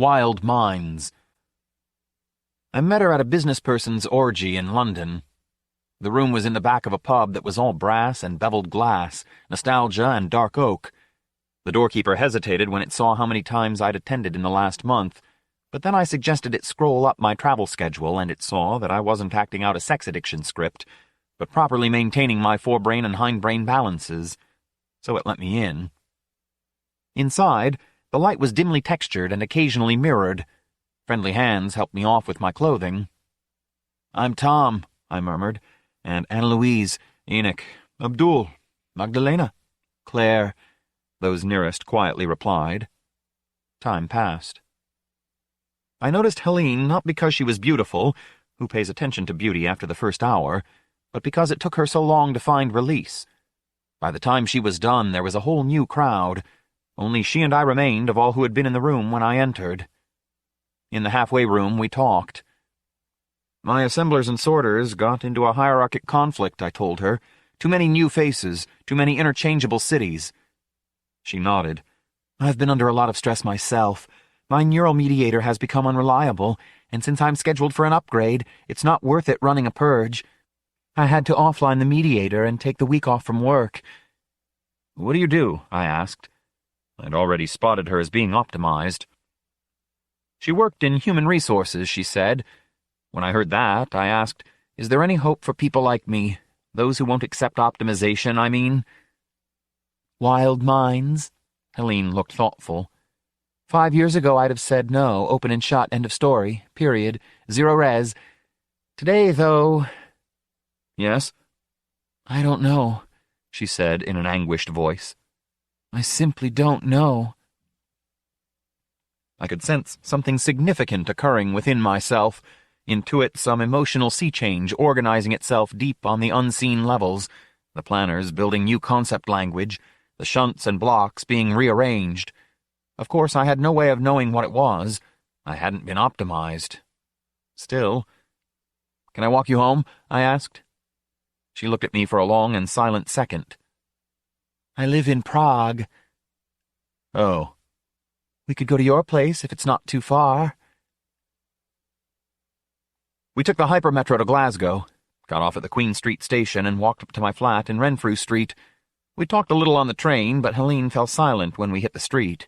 Wild Minds. I met her at a business person's orgy in London. The room was in the back of a pub that was all brass and beveled glass, nostalgia and dark oak. The doorkeeper hesitated when it saw how many times I'd attended in the last month, but then I suggested it scroll up my travel schedule, and it saw that I wasn't acting out a sex addiction script, but properly maintaining my forebrain and hindbrain balances, so it let me in. Inside, the light was dimly textured and occasionally mirrored. Friendly hands helped me off with my clothing. "I'm Thom," I murmured, "and Anna-Louise, Enoch, Abdul, Magdalena, Claire," those nearest quietly replied. Time passed. I noticed Hellene not because she was beautiful, who pays attention to beauty after the first hour, but because it took her so long to find release. By the time she was done, there was a whole new crowd. Only she and I remained of all who had been in the room when I entered. In the halfway room, we talked. "My assemblers and sorters got into a hierarchic conflict," I told her. "Too many new faces, too many interchangeable cities." She nodded. "I've been under a lot of stress myself. My neural mediator has become unreliable, and since I'm scheduled for an upgrade, it's not worth it running a purge. I had to offline the mediator and take the week off from work." "What do you do?" I asked. I'd already spotted her as being optimized. "She worked in human resources," she said. When I heard that, I asked, "Is there any hope for people like me? Those who won't accept optimization, I mean?" "Wild minds?" Hellene looked thoughtful. 5 years ago I'd have said no, open and shut, end of story, period, zero res. Today, though—" "Yes?" "I don't know," she said in an anguished voice. "I simply don't know." I could sense something significant occurring within myself, intuit some emotional sea change organizing itself deep on the unseen levels, the planners building new concept language, the shunts and blocks being rearranged. Of course, I had no way of knowing what it was. I hadn't been optimized. Still. "Can I walk you home?" I asked. She looked at me for a long and silent second. "I live in Prague." "Oh." "We could go to your place if it's not too far." We took the hypermetro to Glasgow, got off at the Queen Street station and walked up to my flat in Renfrew Street. We talked a little on the train, but Hellene fell silent when we hit the street.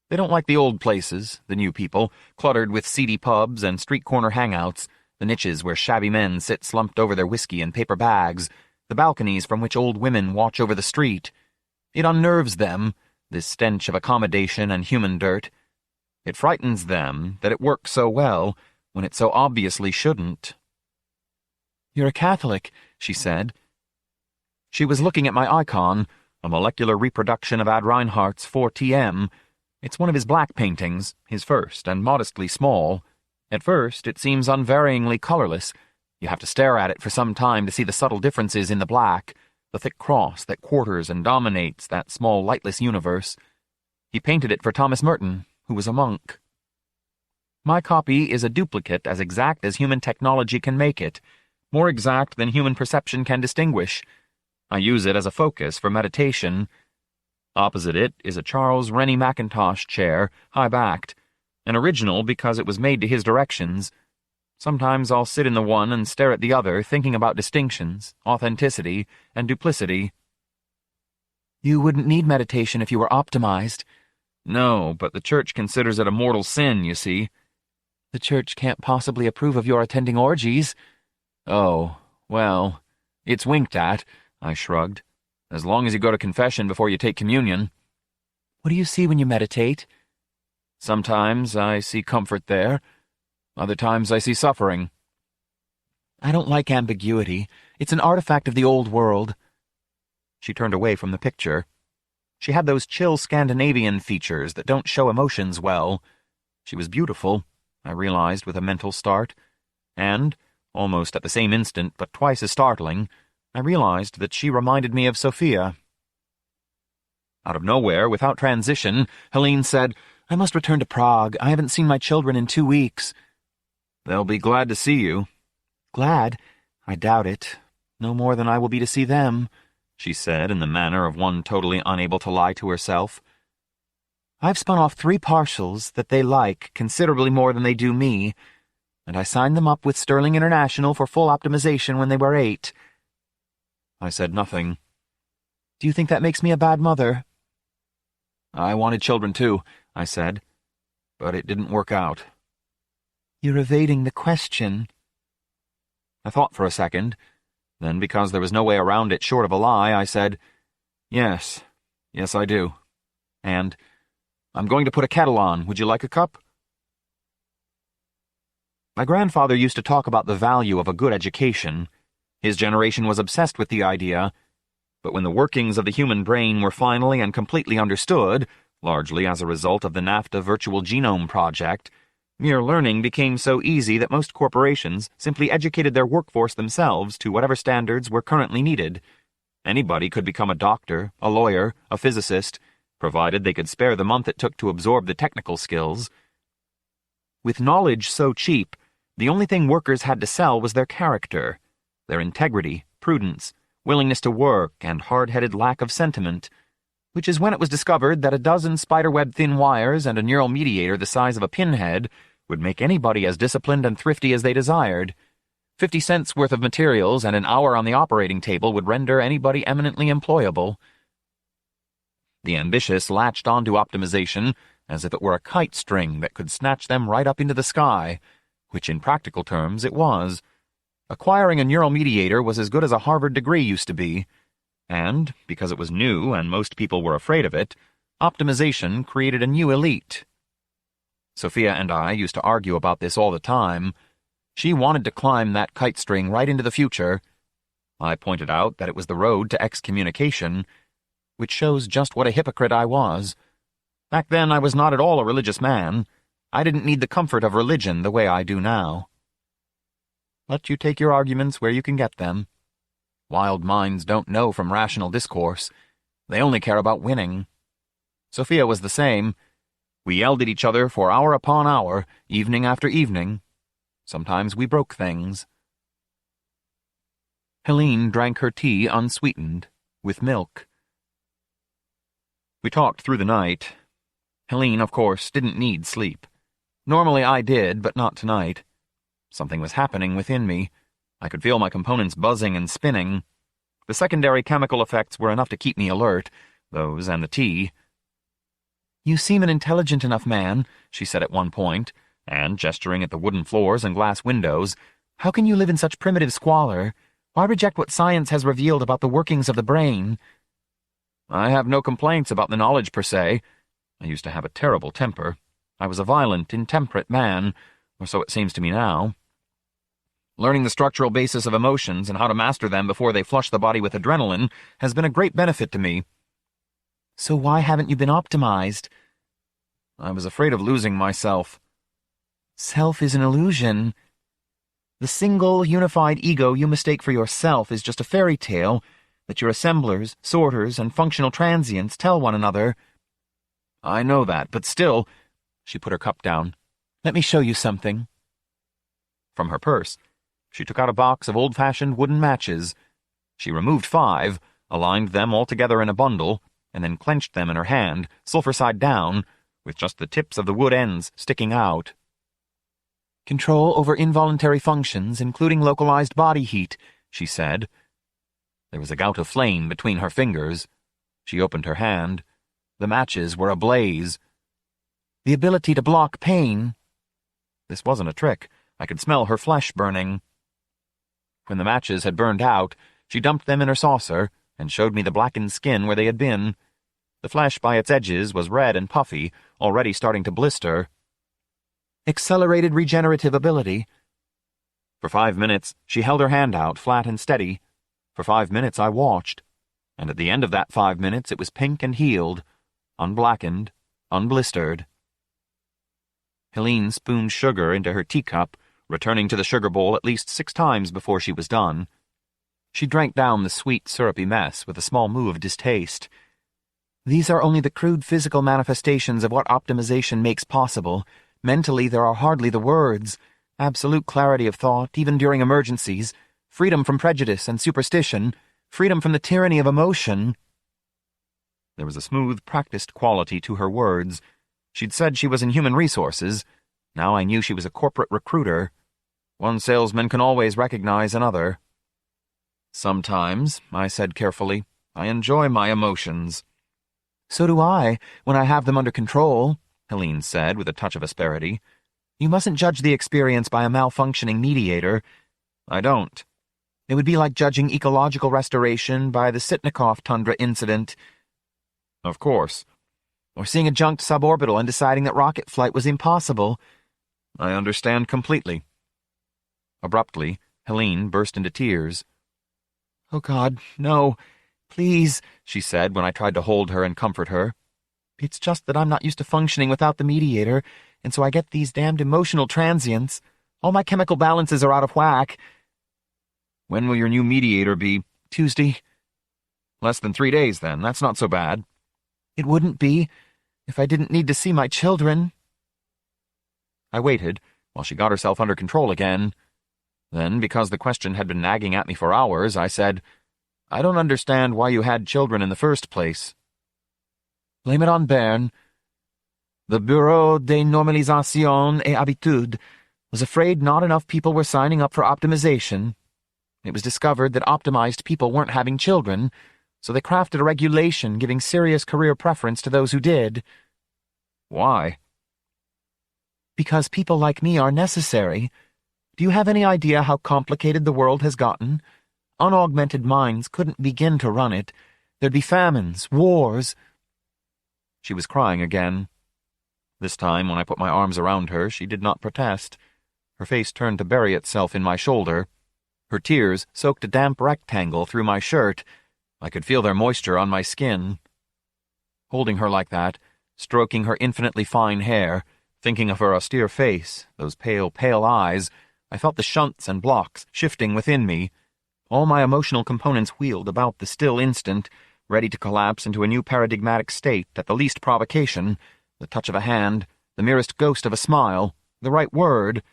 They don't like the old places, the new people, cluttered with seedy pubs and street-corner hangouts, the niches where shabby men sit slumped over their whiskey and paper bags, the balconies from which old women watch over the street. It unnerves them, this stench of accommodation and human dirt. It frightens them that it works so well when it so obviously shouldn't. "You're a Catholic," she said. She was looking at my icon, a molecular reproduction of Ad Reinhardt's 4TM. It's one of his black paintings, his first, and modestly small. At first, it seems unvaryingly colorless. You have to stare at it for some time to see the subtle differences in the black, the thick cross that quarters and dominates that small, lightless universe. He painted it for Thomas Merton, who was a monk. My copy is a duplicate as exact as human technology can make it, more exact than human perception can distinguish. I use it as a focus for meditation. Opposite it is a Charles Rennie Mackintosh chair, high-backed, an original because it was made to his directions. Sometimes I'll sit in the one and stare at the other, thinking about distinctions, authenticity, and duplicity. "You wouldn't need meditation if you were optimized." "No, but the Church considers it a mortal sin, you see." "The Church can't possibly approve of your attending orgies." "Oh, well, it's winked at," I shrugged. "As long as you go to confession before you take communion." "What do you see when you meditate?" "Sometimes I see comfort there. Other times I see suffering." "I don't like ambiguity. It's an artifact of the old world." She turned away from the picture. She had those chill Scandinavian features that don't show emotions well. She was beautiful, I realized with a mental start. And, almost at the same instant, but twice as startling, I realized that she reminded me of Sophia. Out of nowhere, without transition, Hellene said, "I must return to Prague. I haven't seen my children in 2 weeks." "They'll be glad to see you." "Glad? I doubt it. No more than I will be to see them," she said in the manner of one totally unable to lie to herself. I've spun off 3 partials that they like considerably more than they do me, and I signed them up with Sterling International for full optimization when they were 8. I said nothing. Do you think that makes me a bad mother? I wanted children too, I said, but it didn't work out. You're evading the question. I thought for a second. Then, because there was no way around it short of a lie, I said, Yes, I do. And, I'm going to put a kettle on. Would you like a cup? My grandfather used to talk about the value of a good education. His generation was obsessed with the idea, but when the workings of the human brain were finally and completely understood, largely as a result of the NAFTA Virtual Genome Project, mere learning became so easy that most corporations simply educated their workforce themselves to whatever standards were currently needed. Anybody could become a doctor, a lawyer, a physicist, provided they could spare the month it took to absorb the technical skills. With knowledge so cheap, the only thing workers had to sell was their character, their integrity, prudence, willingness to work, and hard-headed lack of sentiment, which is when it was discovered that a dozen spiderweb-thin wires and a neural mediator the size of a pinhead would make anybody as disciplined and thrifty as they desired. 50 cents worth of materials and an hour on the operating table would render anybody eminently employable. The ambitious latched onto optimization as if it were a kite string that could snatch them right up into the sky, which in practical terms it was. Acquiring a neural mediator was as good as a Harvard degree used to be, and, because it was new and most people were afraid of it, optimization created a new elite. Sophia and I used to argue about this all the time. She wanted to climb that kite string right into the future. I pointed out that it was the road to excommunication, which shows just what a hypocrite I was. Back then I was not at all a religious man. I didn't need the comfort of religion the way I do now. Let you take your arguments where you can get them. Wild minds don't know from rational discourse. They only care about winning. Sophia was the same. We yelled at each other for hour upon hour, evening after evening. Sometimes we broke things. Hellene drank her tea unsweetened, with milk. We talked through the night. Hellene, of course, didn't need sleep. Normally I did, but not tonight. Something was happening within me. I could feel my components buzzing and spinning. The secondary chemical effects were enough to keep me alert, those and the tea. You seem an intelligent enough man, she said at one point, and, gesturing at the wooden floors and glass windows, how can you live in such primitive squalor? Why reject what science has revealed about the workings of the brain? I have no complaints about the knowledge per se. I used to have a terrible temper. I was a violent, intemperate man, or so it seems to me now. Learning the structural basis of emotions and how to master them before they flush the body with adrenaline has been a great benefit to me. So why haven't you been optimized? I was afraid of losing myself. Self is an illusion. The single, unified ego you mistake for yourself is just a fairy tale that your assemblers, sorters, and functional transients tell one another. I know that, but still— She put her cup down. Let me show you something. From her purse, she took out a box of old-fashioned wooden matches. She removed 5, aligned them all together in a bundle, and then clenched them in her hand, sulfur side down, with just the tips of the wood ends sticking out. Control over involuntary functions, including localized body heat, she said. There was a gout of flame between her fingers. She opened her hand. The matches were ablaze. The ability to block pain. This wasn't a trick. I could smell her flesh burning. When the matches had burned out, she dumped them in her saucer and showed me the blackened skin where they had been. The flesh by its edges was red and puffy, already starting to blister. Accelerated regenerative ability. For 5 minutes, she held her hand out, flat and steady. For 5 minutes I watched, and at the end of that 5 minutes it was pink and healed, unblackened, unblistered. Hellene spooned sugar into her teacup, returning to the sugar bowl at least 6 times before she was done. She drank down the sweet, syrupy mess with a small moue of distaste. These are only the crude physical manifestations of what optimization makes possible. Mentally, there are hardly the words. Absolute clarity of thought, even during emergencies. Freedom from prejudice and superstition. Freedom from the tyranny of emotion. There was a smooth, practiced quality to her words, She'd said she was in human resources. Now I knew she was a corporate recruiter. One salesman can always recognize another. Sometimes, I said carefully, I enjoy my emotions. So do I, when I have them under control, Hellene said with a touch of asperity. You mustn't judge the experience by a malfunctioning mediator. I don't. It would be like judging ecological restoration by the Sitnikov tundra incident. Of course. Or seeing a junked suborbital and deciding that rocket flight was impossible. I understand completely. Abruptly, Hellene burst into tears. Oh, God, no. Please, she said when I tried to hold her and comfort her. It's just that I'm not used to functioning without the mediator, and so I get these damned emotional transients. All my chemical balances are out of whack. When will your new mediator be? Tuesday. Less than 3 days, then. That's not so bad. It wouldn't be, if I didn't need to see my children. I waited while she got herself under control again. Then, because the question had been nagging at me for hours, I said, I don't understand why you had children in the first place. Blame it on Bern. The Bureau de Normalisation et Habitude was afraid not enough people were signing up for optimization. It was discovered that optimized people weren't having children, so they crafted a regulation giving serious career preference to those who did. Why? Because people like me are necessary. Do you have any idea how complicated the world has gotten? Unaugmented minds couldn't begin to run it. There'd be famines, wars. She was crying again. This time, when I put my arms around her, she did not protest. Her face turned to bury itself in my shoulder. Her tears soaked a damp rectangle through my shirt. I could feel their moisture on my skin. Holding her like that, stroking her infinitely fine hair, thinking of her austere face, those pale, pale eyes, I felt the shunts and blocks shifting within me. All my emotional components wheeled about the still instant, ready to collapse into a new paradigmatic state at the least provocation, the touch of a hand, the merest ghost of a smile, the right word.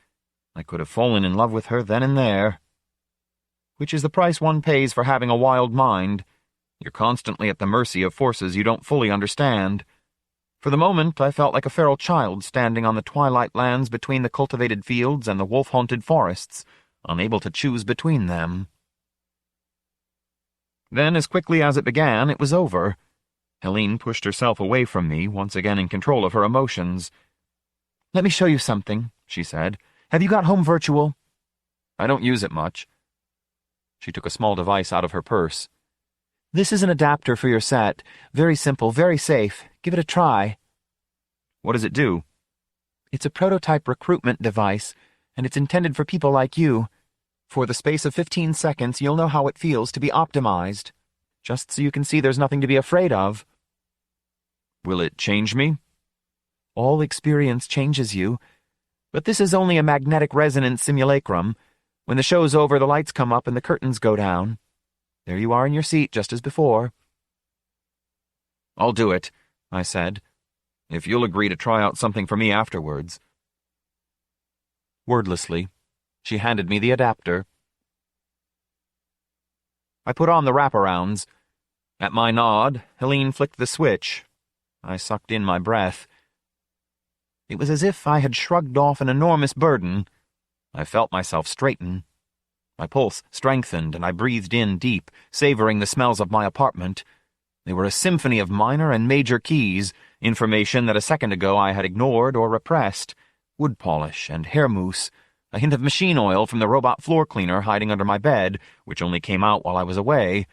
I could have fallen in love with her then and there. Which is the price one pays for having a wild mind. You're constantly at the mercy of forces you don't fully understand. For the moment, I felt like a feral child standing on the twilight lands between the cultivated fields and the wolf-haunted forests, unable to choose between them. Then, as quickly as it began, it was over. Hellene pushed herself away from me, once again in control of her emotions. Let me show you something, she said. Have you got home virtual? I don't use it much. She took a small device out of her purse. This is an adapter for your set. Very simple, very safe. Give it a try. What does it do? It's a prototype recruitment device, and it's intended for people like you. For the space of 15 seconds, you'll know how it feels to be optimized. Just so you can see there's nothing to be afraid of. Will it change me? All experience changes you. But this is only a magnetic resonance simulacrum. When the show's over, the lights come up and the curtains go down. There you are in your seat, just as before. I'll do it, I said, if you'll agree to try out something for me afterwards. Wordlessly, she handed me the adapter. I put on the wraparounds. At my nod, Hellene flicked the switch. I sucked in my breath. It was as if I had shrugged off an enormous burden. I felt myself straighten. My pulse strengthened, and I breathed in deep, savoring the smells of my apartment. They were a symphony of minor and major keys, information that a second ago I had ignored or repressed. Wood polish and hair mousse, a hint of machine oil from the robot floor cleaner hiding under my bed, which only came out while I was away,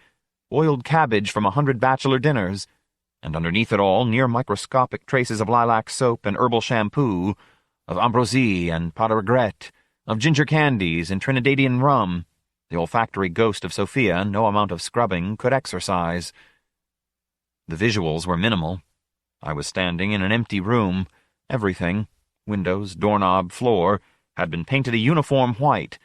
boiled cabbage from 100 bachelor dinners, and underneath it all near microscopic traces of lilac soap and herbal shampoo, of ambrosie and pas de regret, of ginger candies and Trinidadian rum, the olfactory ghost of Sophia no amount of scrubbing could exorcise. The visuals were minimal. I was standing in an empty room. Everything, windows, doorknob, floor, had been painted a uniform white,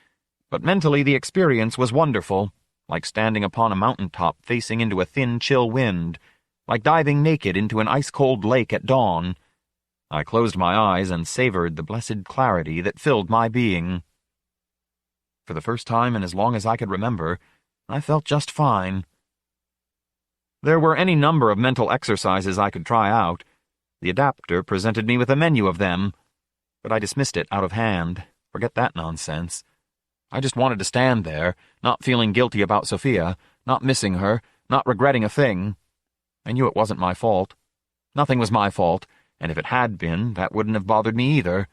but mentally the experience was wonderful, like standing upon a mountaintop facing into a thin, chill wind, like diving naked into an ice-cold lake at dawn. I closed my eyes and savored the blessed clarity that filled my being. For the first time in as long as I could remember, I felt just fine. There were any number of mental exercises I could try out. The adapter presented me with a menu of them, but I dismissed it out of hand. Forget that nonsense. I just wanted to stand there, not feeling guilty about Sophia, not missing her, not regretting a thing. I knew it wasn't my fault. Nothing was my fault, and if it had been, that wouldn't have bothered me either.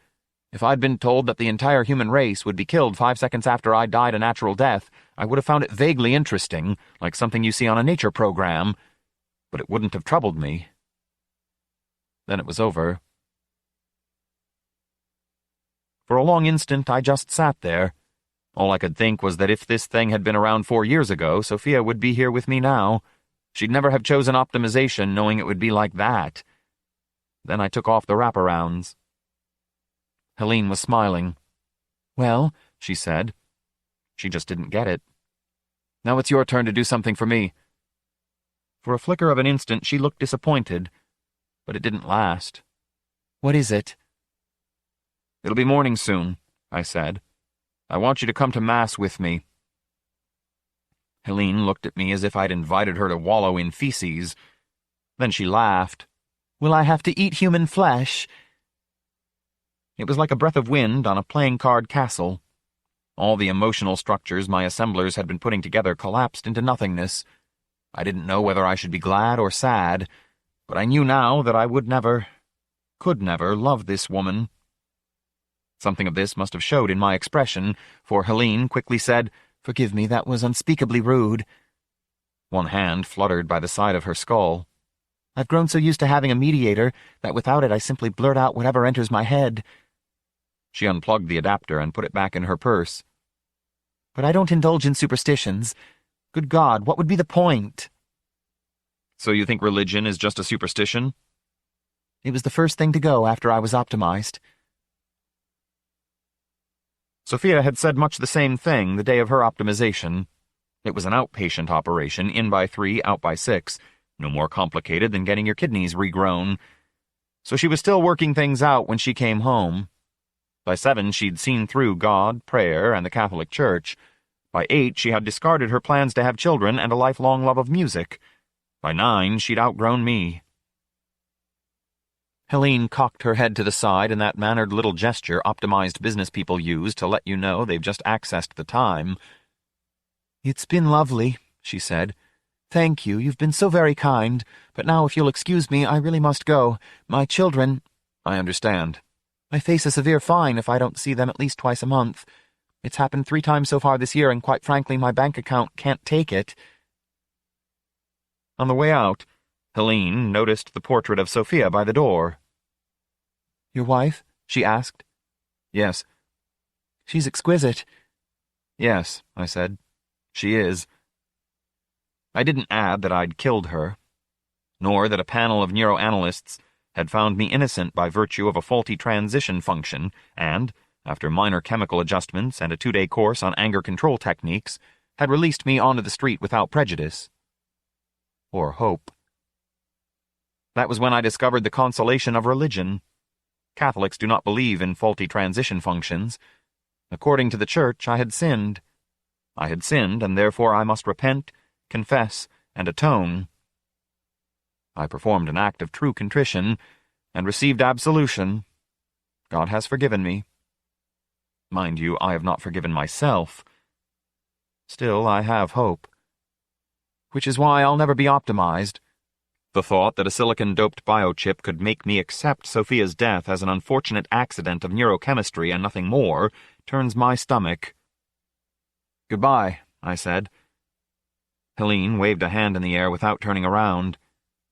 If I'd been told that the entire human race would be killed 5 seconds after I died a natural death, I would have found it vaguely interesting, like something you see on a nature program, but it wouldn't have troubled me. Then it was over. For a long instant, I just sat there. All I could think was that if this thing had been around 4 years ago, Sophia would be here with me now. She'd never have chosen optimization knowing it would be like that. Then I took off the wraparounds. Hellene was smiling. "Well," she said. She just didn't get it. "Now it's your turn to do something for me." For a flicker of an instant she looked disappointed, but it didn't last. "What is it?" "It'll be morning soon," I said. "I want you to come to Mass with me." Hellene looked at me as if I'd invited her to wallow in feces. Then she laughed. "Will I have to eat human flesh?" It was like a breath of wind on a playing card castle. All the emotional structures my assemblers had been putting together collapsed into nothingness. I didn't know whether I should be glad or sad, but I knew now that I would never, could never, love this woman. Something of this must have showed in my expression, for Hellene quickly said, "Forgive me, that was unspeakably rude." One hand fluttered by the side of her skull. "I've grown so used to having a mediator that without it I simply blurt out whatever enters my head." She unplugged the adapter and put it back in her purse. "But I don't indulge in superstitions. Good God, what would be the point?" "So you think religion is just a superstition?" "It was the first thing to go after I was optimized." Sophia had said much the same thing the day of her optimization. It was an outpatient operation, in by 3, out by 6, no more complicated than getting your kidneys regrown. So she was still working things out when she came home. By 7, she'd seen through God, prayer, and the Catholic Church. By 8, she had discarded her plans to have children and a lifelong love of music. By 9, she'd outgrown me. Hellene cocked her head to the side in that mannered little gesture optimized business people use to let you know they've just accessed the time. "It's been lovely," she said. "Thank you, you've been so very kind. But now, if you'll excuse me, I really must go. My children—" "I understand." "I face a severe fine if I don't see them at least twice a month. It's happened 3 times so far this year, and quite frankly, my bank account can't take it." On the way out, Hellene noticed the portrait of Sophia by the door. "Your wife?" she asked. "Yes." "She's exquisite." "Yes," I said. "She is." I didn't add that I'd killed her, nor that a panel of neuroanalysts had found me innocent by virtue of a faulty transition function and, after minor chemical adjustments and a 2-day course on anger control techniques, had released me onto the street without prejudice. Or hope. That was when I discovered the consolation of religion. Catholics do not believe in faulty transition functions. According to the Church, I had sinned. I had sinned, and therefore I must repent, confess, and atone. I performed an act of true contrition, and received absolution. God has forgiven me. Mind you, I have not forgiven myself. Still, I have hope. Which is why I'll never be optimized. The thought that a silicon-doped biochip could make me accept Sophia's death as an unfortunate accident of neurochemistry and nothing more turns my stomach. "Goodbye," I said. Hellene waved a hand in the air without turning around.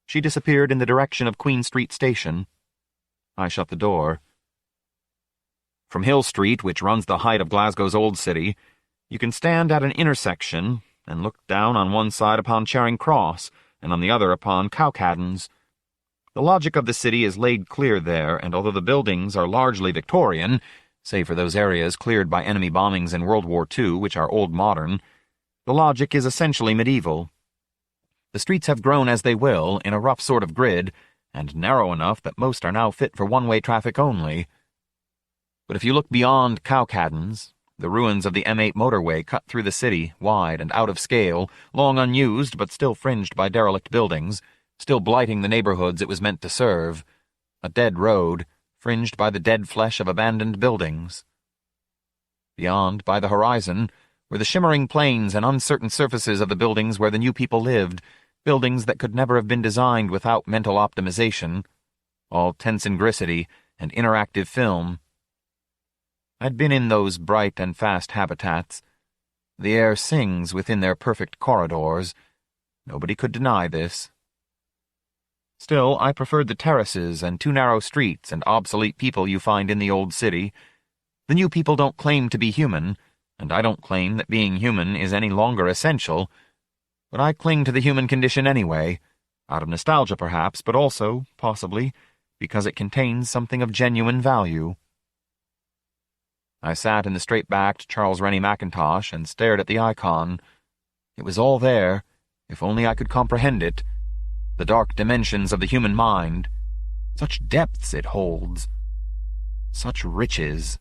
She disappeared in the direction of Queen Street Station. I shut the door. From Hill Street, which runs the height of Glasgow's Old City, you can stand at an intersection and look down on one side upon Charing Cross and on the other upon Cowcaddens. The logic of the city is laid clear there, and although the buildings are largely Victorian, save for those areas cleared by enemy bombings in World War II, which are old modern, the logic is essentially medieval. The streets have grown as they will, in a rough sort of grid, and narrow enough that most are now fit for one-way traffic only. But if you look beyond Cowcaddens, the ruins of the M8 motorway cut through the city, wide and out of scale, long unused but still fringed by derelict buildings, still blighting the neighborhoods it was meant to serve. A dead road, fringed by the dead flesh of abandoned buildings. Beyond, by the horizon, were the shimmering plains and uncertain surfaces of the buildings where the new people lived, buildings that could never have been designed without mental optimization, all tense ingrissity and interactive film. I'd been in those bright and fast habitats. The air sings within their perfect corridors. Nobody could deny this. Still, I preferred the terraces and too narrow streets and obsolete people you find in the old city. The new people don't claim to be human, and I don't claim that being human is any longer essential, but I cling to the human condition anyway, out of nostalgia perhaps, but also, possibly, because it contains something of genuine value. I sat in the straight-backed Charles Rennie Mackintosh and stared at the icon. It was all there, if only I could comprehend it. The dark dimensions of the human mind. Such depths it holds. Such riches.